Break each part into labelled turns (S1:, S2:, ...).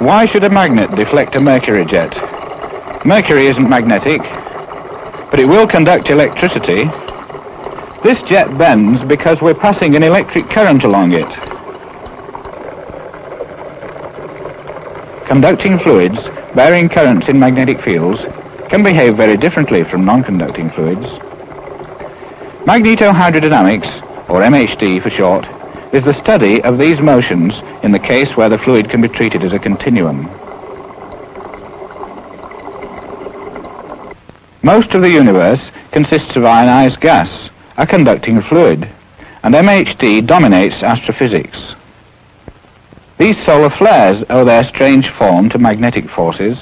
S1: why should a magnet deflect a mercury jet? Mercury isn't magnetic, but it will conduct electricity. This jet bends because we're passing an electric current along it. Conducting fluids bearing currents in magnetic fields can behave very differently from non-conducting fluids. Magnetohydrodynamics, or MHD for short, is the study of these motions in the case where the fluid can be treated as a continuum. Most of the universe consists of ionized gas, a conducting fluid, and MHD dominates astrophysics. These solar flares owe their strange form to magnetic forces.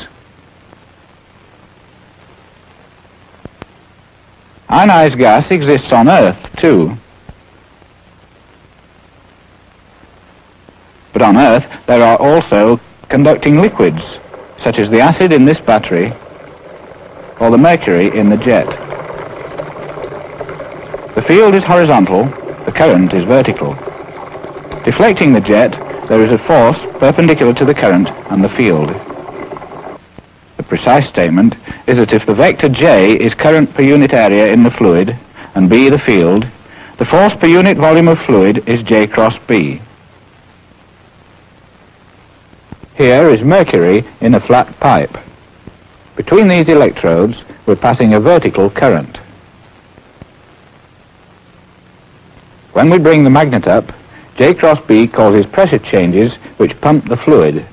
S1: Ionized gas exists on Earth, too. But on Earth, there are also conducting liquids, such as the acid in this battery or the mercury in the jet. The field is horizontal, the current is vertical. Deflecting the jet, there is a force perpendicular to the current and the field. The precise statement is that if the vector J is current per unit area in the fluid and B the field, the force per unit volume of fluid is J cross B. Here is mercury in a flat pipe. Between these electrodes, we're passing a vertical current. When we bring the magnet up, J cross B causes pressure changes which pump the fluid.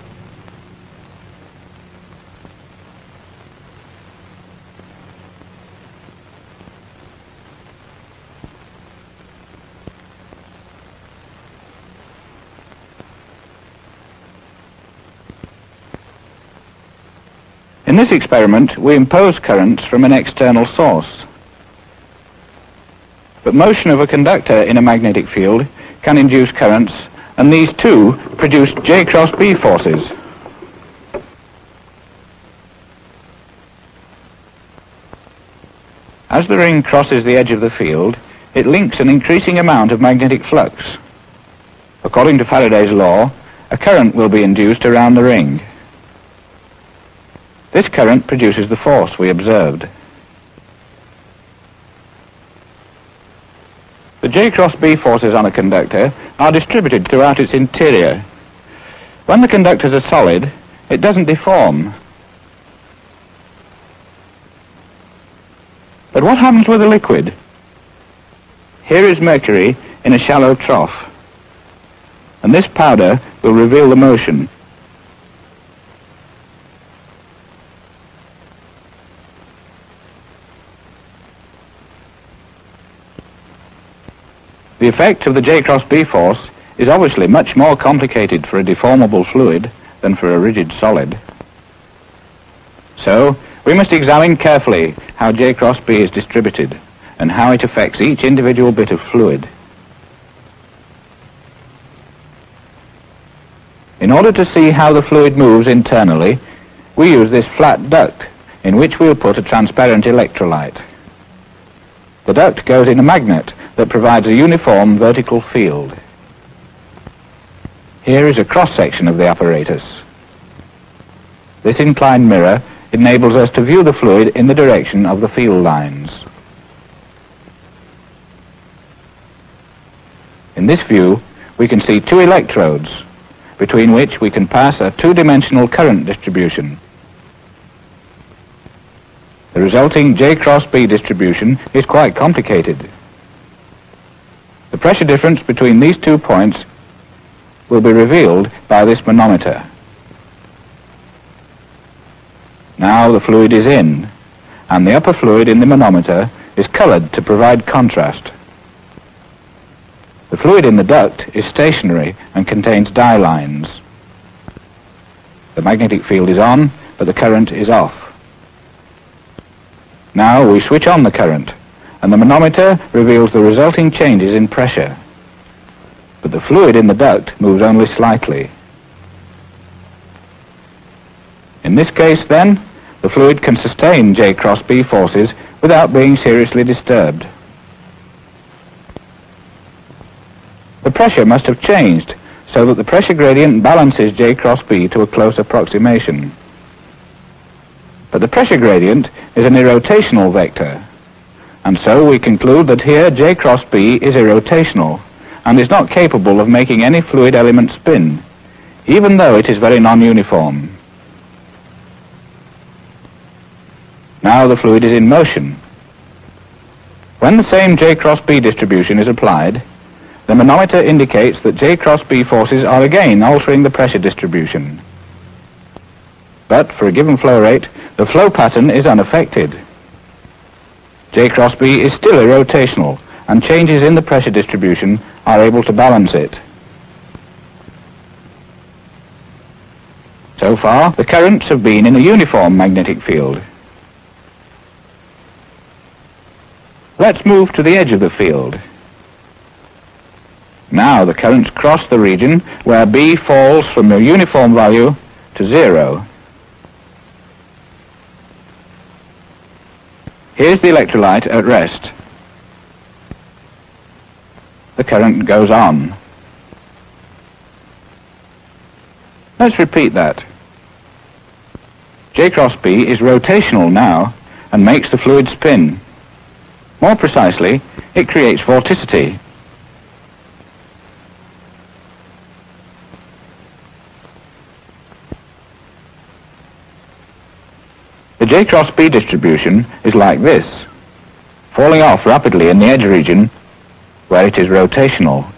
S1: In this experiment, we impose currents from an external source. But motion of a conductor in a magnetic field can induce currents, and these too produce J cross B forces. As the ring crosses the edge of the field, it links an increasing amount of magnetic flux. According to Faraday's law, a current will be induced around the ring. This current produces the force we observed. The J cross B forces on a conductor are distributed throughout its interior. When the conductor is a solid, it doesn't deform. But what happens with a liquid? Here is mercury in a shallow trough, and this powder will reveal the motion. The effect of the J cross B force is obviously much more complicated for a deformable fluid than for a rigid solid. So, we must examine carefully how J cross B is distributed and how it affects each individual bit of fluid. In order to see how the fluid moves internally, we use this flat duct in which we'll put a transparent electrolyte. The duct goes in a magnet that provides a uniform vertical field. Here is a cross-section of the apparatus. This inclined mirror enables us to view the fluid in the direction of the field lines. In this view, we can see two electrodes, between which we can pass a two-dimensional current distribution. The resulting J cross B distribution is quite complicated. The pressure difference between these 2 points will be revealed by this manometer. Now the fluid is in, and the upper fluid in the manometer is colored to provide contrast. The fluid in the duct is stationary and contains dye lines. The magnetic field is on, but the current is off. Now we switch on the current, and the manometer reveals the resulting changes in pressure. But the fluid in the duct moves only slightly. In this case, then, the fluid can sustain J cross B forces without being seriously disturbed. The pressure must have changed so that the pressure gradient balances J cross B to a close approximation. But the pressure gradient is an irrotational vector, and so we conclude that here J cross B is irrotational and is not capable of making any fluid element spin, even though it is very non-uniform. Now the fluid is in motion. When the same J cross B distribution is applied, the manometer indicates that J cross B forces are again altering the pressure distribution. But for a given flow rate, the flow pattern is unaffected. J cross B is still irrotational, and changes in the pressure distribution are able to balance it. So far, the currents have been in a uniform magnetic field. Let's move to the edge of the field. Now the currents cross the region where B falls from a uniform value to 0. Here's the electrolyte at rest. The current goes on. Let's repeat that. J cross B is rotational now and makes the fluid spin. More precisely, it creates vorticity. The J cross B distribution is like this, falling off rapidly in the edge region where it is rotational.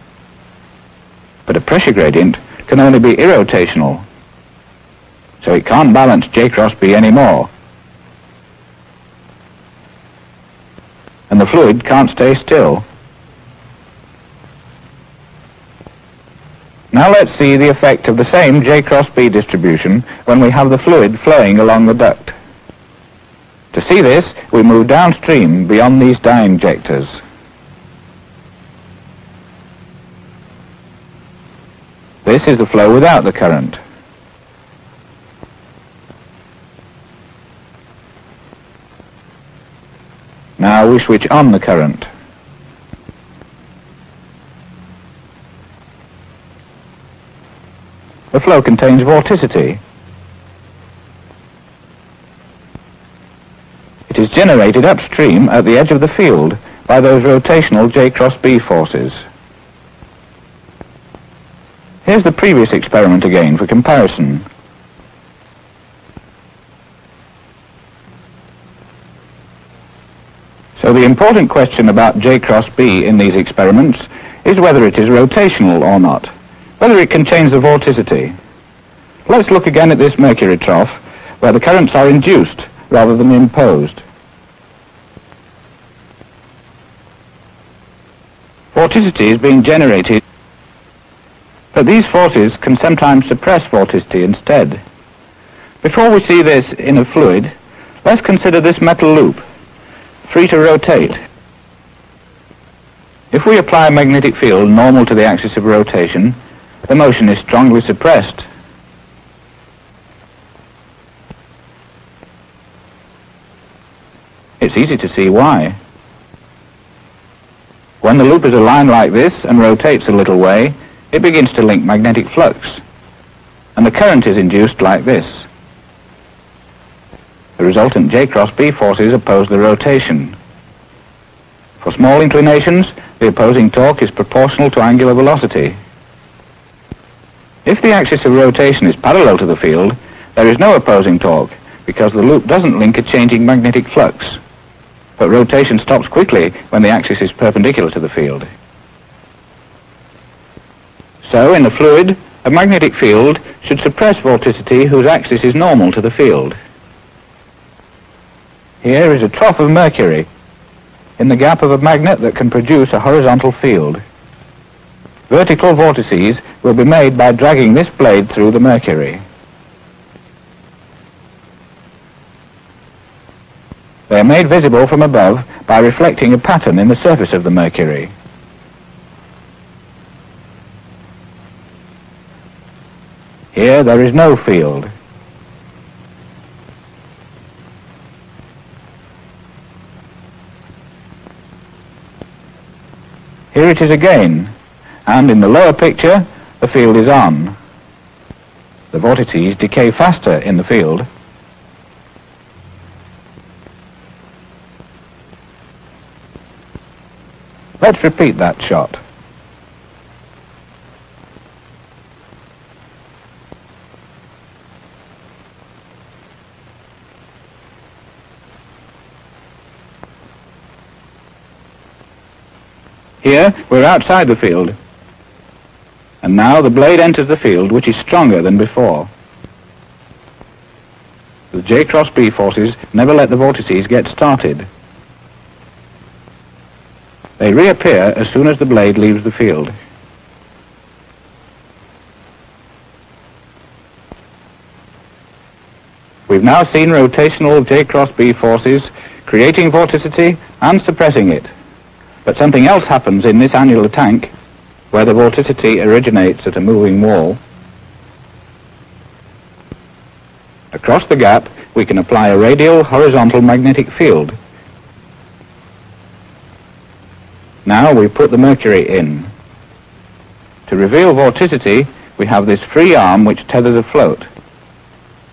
S1: But a pressure gradient can only be irrotational, so it can't balance J cross B anymore. And the fluid can't stay still. Now let's see the effect of the same J cross B distribution when we have the fluid flowing along the duct. To see this, we move downstream beyond these dye injectors. This is the flow without the current. Now we switch on the current. The flow contains vorticity. It is generated upstream at the edge of the field by those rotational J cross B forces. Here's the previous experiment again for comparison. So the important question about J cross B in these experiments is whether it is rotational or not, whether it can change the vorticity. Let's look again at this mercury trough where the currents are induced rather than imposed. Vorticity is being generated, but these forces can sometimes suppress vorticity instead. Before we see this in a fluid, let's consider this metal loop, free to rotate. If we apply a magnetic field normal to the axis of rotation, the motion is strongly suppressed. It's easy to see why. When the loop is aligned like this and rotates a little way, it begins to link magnetic flux, and the current is induced like this. The resultant J cross B forces oppose the rotation. For small inclinations, the opposing torque is proportional to angular velocity. If the axis of rotation is parallel to the field, there is no opposing torque because the loop doesn't link a changing magnetic flux. But rotation stops quickly when the axis is perpendicular to the field. So in the fluid, a magnetic field should suppress vorticity whose axis is normal to the field. Here is a trough of mercury in the gap of a magnet that can produce a horizontal field. Vertical vortices will be made by dragging this blade through the mercury. They are made visible from above by reflecting a pattern in the surface of the mercury. Here there is no field. Here it is again, and in the lower picture, the field is on. The vortices decay faster in the field. Let's repeat that shot. Here, we're outside the field. And now the blade enters the field, which is stronger than before. The J cross B forces never let the vortices get started. They reappear as soon as the blade leaves the field. We've now seen rotational J cross B forces creating vorticity and suppressing it. But something else happens in this annular tank, where the vorticity originates at a moving wall. Across the gap, we can apply a radial horizontal magnetic field. Now we put the mercury in. To reveal vorticity, we have this free arm which tethers a float.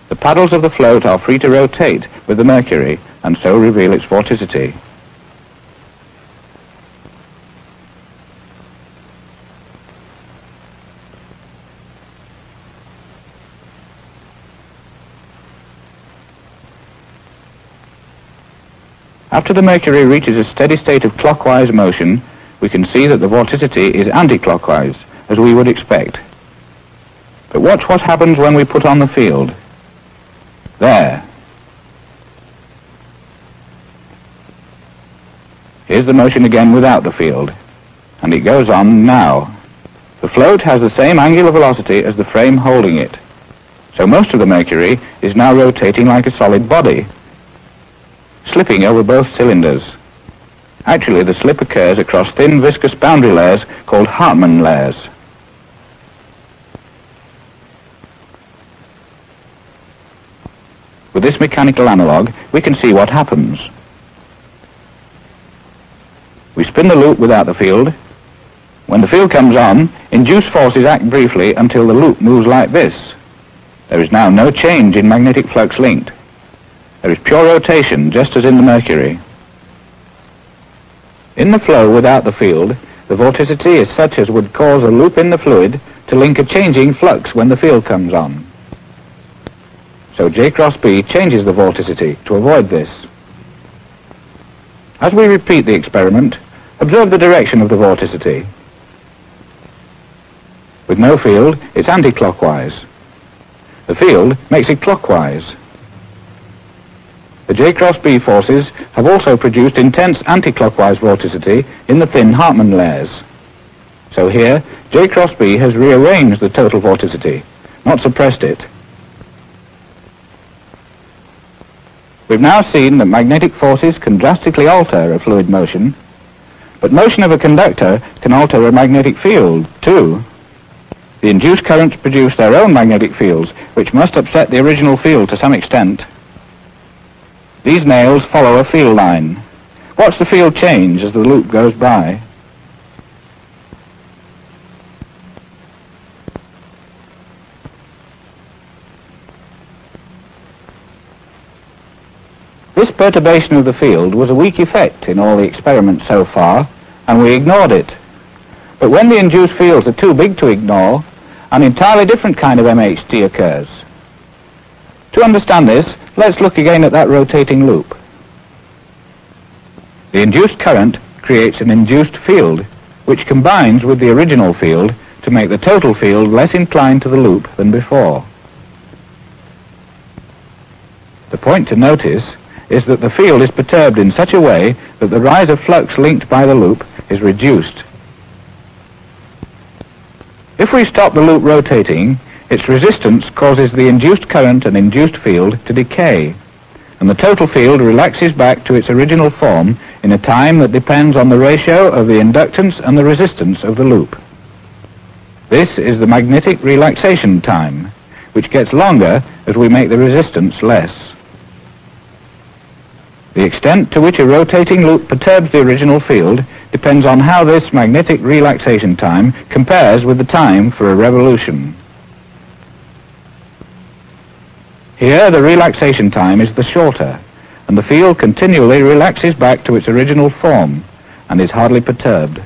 S1: The paddles of the float are free to rotate with the mercury and so reveal its vorticity. After the mercury reaches a steady state of clockwise motion, we can see that the vorticity is anti-clockwise, as we would expect. But watch what happens when we put on the field. There. Here's the motion again without the field, and it goes on now. The float has the same angular velocity as the frame holding it, so most of the mercury is now rotating like a solid body, slipping over both cylinders. Actually, the slip occurs across thin viscous boundary layers called Hartmann layers. With this mechanical analog, we can see what happens. We spin the loop without the field. When the field comes on, induced forces act briefly until the loop moves like this. There is now no change in magnetic flux linked. There is pure rotation, just as in the mercury. In the flow without the field, the vorticity is such as would cause a loop in the fluid to link a changing flux when the field comes on. So J cross B changes the vorticity to avoid this. As we repeat the experiment, observe the direction of the vorticity. With no field, it's anti-clockwise. The field makes it clockwise. The J cross B forces have also produced intense anti-clockwise vorticity in the thin Hartmann layers. So here, J cross B has rearranged the total vorticity, not suppressed it. We've now seen that magnetic forces can drastically alter a fluid motion, but motion of a conductor can alter a magnetic field, too. The induced currents produce their own magnetic fields, which must upset the original field to some extent. These nails follow a field line. Watch the field change as the loop goes by. This perturbation of the field was a weak effect in all the experiments so far, and we ignored it. But when the induced fields are too big to ignore, an entirely different kind of MHD occurs. To understand this, let's look again at that rotating loop. The induced current creates an induced field, which combines with the original field to make the total field less inclined to the loop than before. The point to notice is that the field is perturbed in such a way that the rise of flux linked by the loop is reduced. If we stop the loop rotating, its resistance causes the induced current and induced field to decay, and the total field relaxes back to its original form in a time that depends on the ratio of the inductance and the resistance of the loop. This is the magnetic relaxation time, which gets longer as we make the resistance less. The extent to which a rotating loop perturbs the original field depends on how this magnetic relaxation time compares with the time for a revolution. Here the relaxation time is the shorter, and the field continually relaxes back to its original form and is hardly perturbed.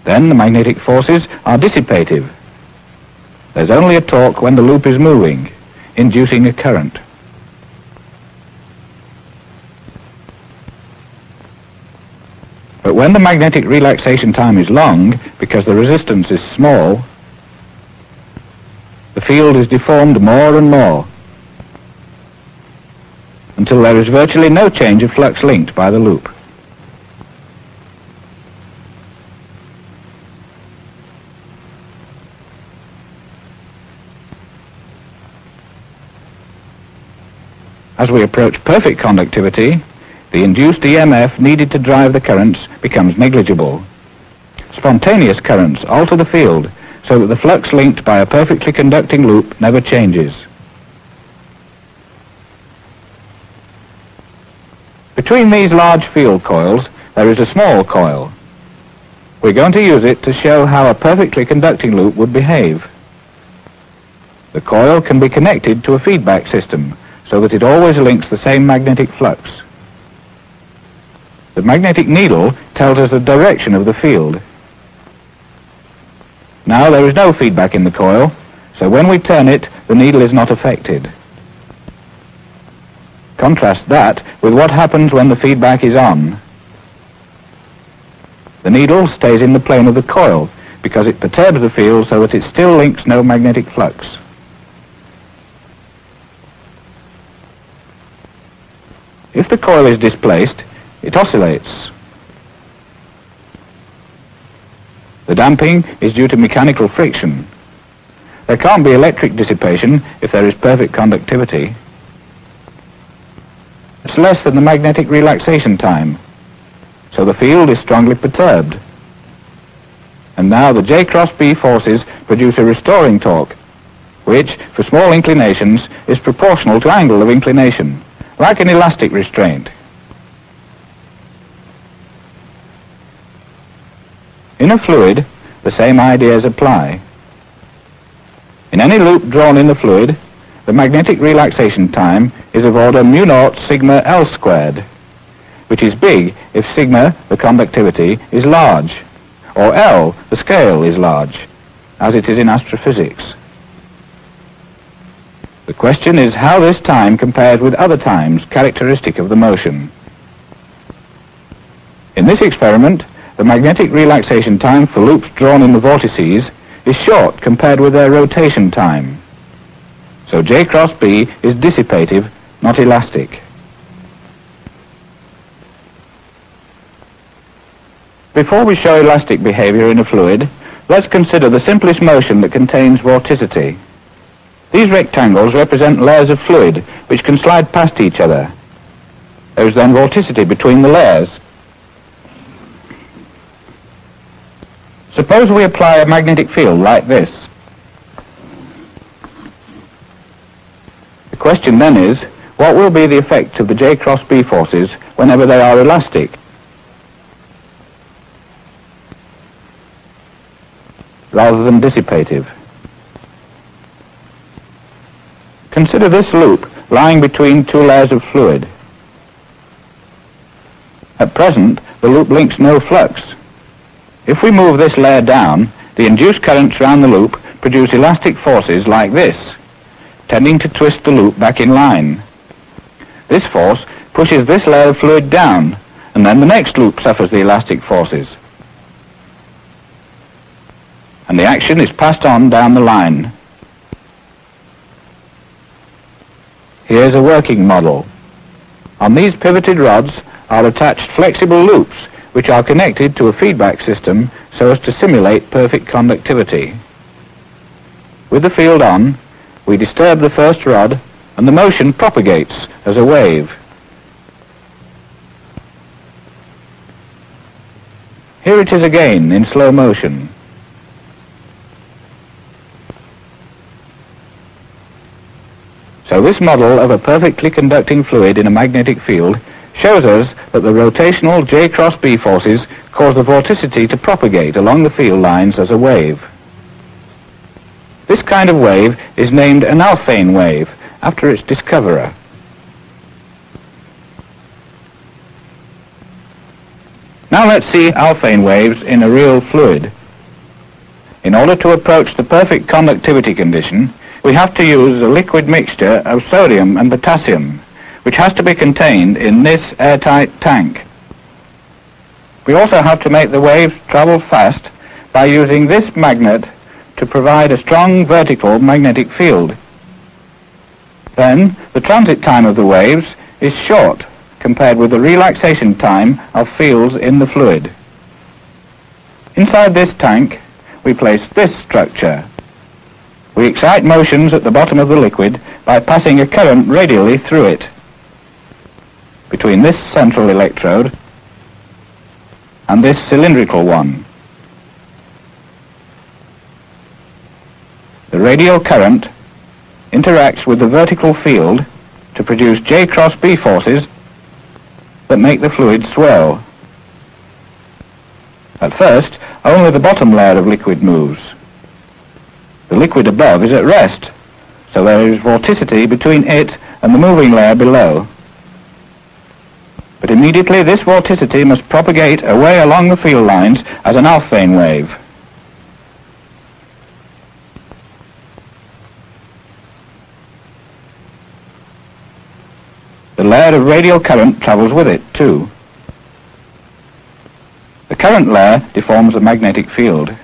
S1: Then the magnetic forces are dissipative. There's only a torque when the loop is moving, inducing a current. But when the magnetic relaxation time is long, because the resistance is small, the field is deformed more and more, until there is virtually no change of flux linked by the loop. As we approach perfect conductivity, the induced EMF needed to drive the currents becomes negligible. Spontaneous currents alter the field so that the flux linked by a perfectly conducting loop never changes. Between these large field coils, there is a small coil. We're going to use it to show how a perfectly conducting loop would behave. The coil can be connected to a feedback system so that it always links the same magnetic flux. The magnetic needle tells us the direction of the field. Now there is no feedback in the coil, so when we turn it, the needle is not affected. Contrast that with what happens when the feedback is on. The needle stays in the plane of the coil because it perturbs the field so that it still links no magnetic flux. If the coil is displaced, it oscillates. The damping is due to mechanical friction. There can't be electric dissipation if there is perfect conductivity. It's less than the magnetic relaxation time, so the field is strongly perturbed. And now the J cross B forces produce a restoring torque, which, for small inclinations, is proportional to angle of inclination, like an elastic restraint. In a fluid, the same ideas apply. In any loop drawn in the fluid, the magnetic relaxation time is of order mu naught sigma L squared, which is big if sigma, the conductivity, is large, or L, the scale, is large, as it is in astrophysics. The question is how this time compares with other times characteristic of the motion. In this experiment, the magnetic relaxation time for loops drawn in the vortices is short compared with their rotation time. So J cross B is dissipative, not elastic. Before we show elastic behavior in a fluid, let's consider the simplest motion that contains vorticity. These rectangles represent layers of fluid which can slide past each other. There is then vorticity between the layers. Suppose we apply a magnetic field like this. The question then is, what will be the effect of the J cross B forces whenever they are elastic? Rather than dissipative. Consider this loop lying between two layers of fluid. At present, the loop links no flux. If we move this layer down, the induced currents around the loop produce elastic forces like this, tending to twist the loop back in line. This force pushes this layer of fluid down, and then the next loop suffers the elastic forces. And the action is passed on down the line. Here's a working model. On these pivoted rods are attached flexible loops which are connected to a feedback system so as to simulate perfect conductivity. With the field on, we disturb the first rod and the motion propagates as a wave. Here it is again in slow motion. So this model of a perfectly conducting fluid in a magnetic field shows us that the rotational J cross B forces cause the vorticity to propagate along the field lines as a wave. This kind of wave is named an Alfvén wave after its discoverer. Now let's see Alfvén waves in a real fluid. In order to approach the perfect conductivity condition, we have to use a liquid mixture of sodium and potassium, which has to be contained in this airtight tank. We also have to make the waves travel fast by using this magnet to provide a strong vertical magnetic field. Then, the transit time of the waves is short compared with the relaxation time of fields in the fluid. Inside this tank, we place this structure. We excite motions at the bottom of the liquid by passing a current radially through it, between this central electrode and this cylindrical one. The radial current interacts with the vertical field to produce J cross B forces that make the fluid swirl. At first, only the bottom layer of liquid moves. The liquid above is at rest, so there is vorticity between it and the moving layer below. But immediately this vorticity must propagate away along the field lines as an Alfvén wave. The layer of radial current travels with it, too. The current layer deforms a magnetic field.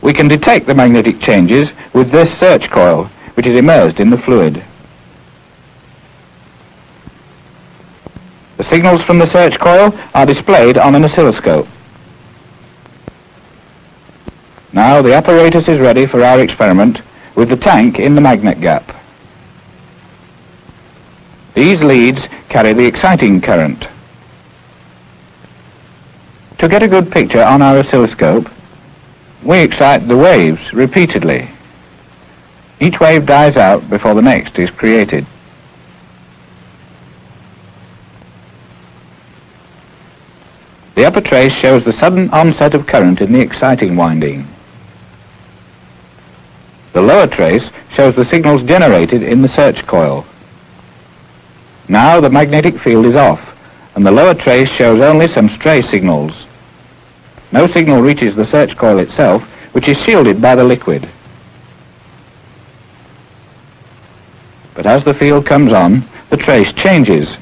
S1: We can detect the magnetic changes with this search coil, which is immersed in the fluid. The signals from the search coil are displayed on an oscilloscope. Now the apparatus is ready for our experiment with the tank in the magnet gap. These leads carry the exciting current. To get a good picture on our oscilloscope, we excite the waves repeatedly. Each wave dies out before the next is created. The upper trace shows the sudden onset of current in the exciting winding. The lower trace shows the signals generated in the search coil. Now the magnetic field is off, and the lower trace shows only some stray signals. No signal reaches the search coil itself, which is shielded by the liquid. But as the field comes on, the trace changes.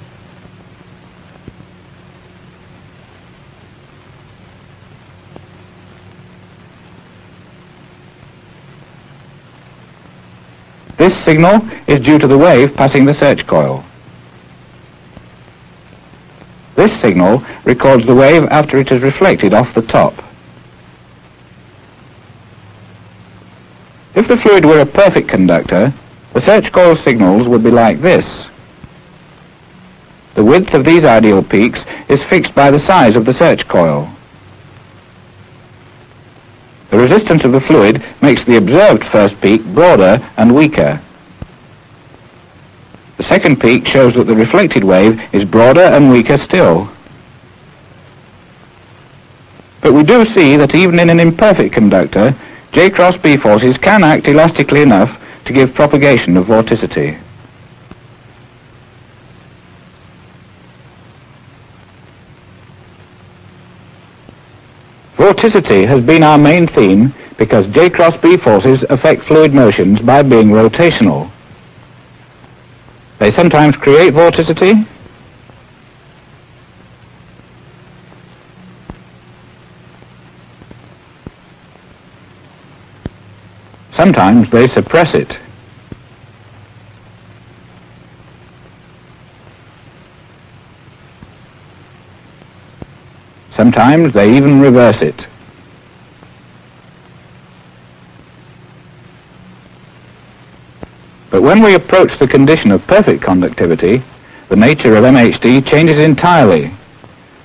S1: This signal is due to the wave passing the search coil. This signal records the wave after it is reflected off the top. If the fluid were a perfect conductor, the search coil signals would be like this. The width of these ideal peaks is fixed by the size of the search coil. The resistance of the fluid makes the observed first peak broader and weaker. The second peak shows that the reflected wave is broader and weaker still. But we do see that even in an imperfect conductor, J cross B forces can act elastically enough to give propagation of vorticity. Vorticity has been our main theme because J cross B forces affect fluid motions by being rotational. They sometimes create vorticity, sometimes they suppress it. Sometimes they even reverse it. But when we approach the condition of perfect conductivity, the nature of MHD changes entirely.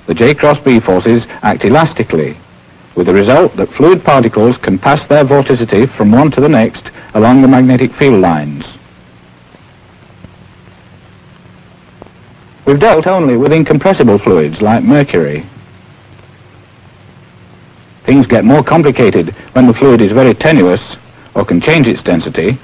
S1: The J cross B forces act elastically, with the result that fluid particles can pass their vorticity from one to the next along the magnetic field lines. We've dealt only with incompressible fluids like mercury. Things get more complicated when the fluid is very tenuous or can change its density,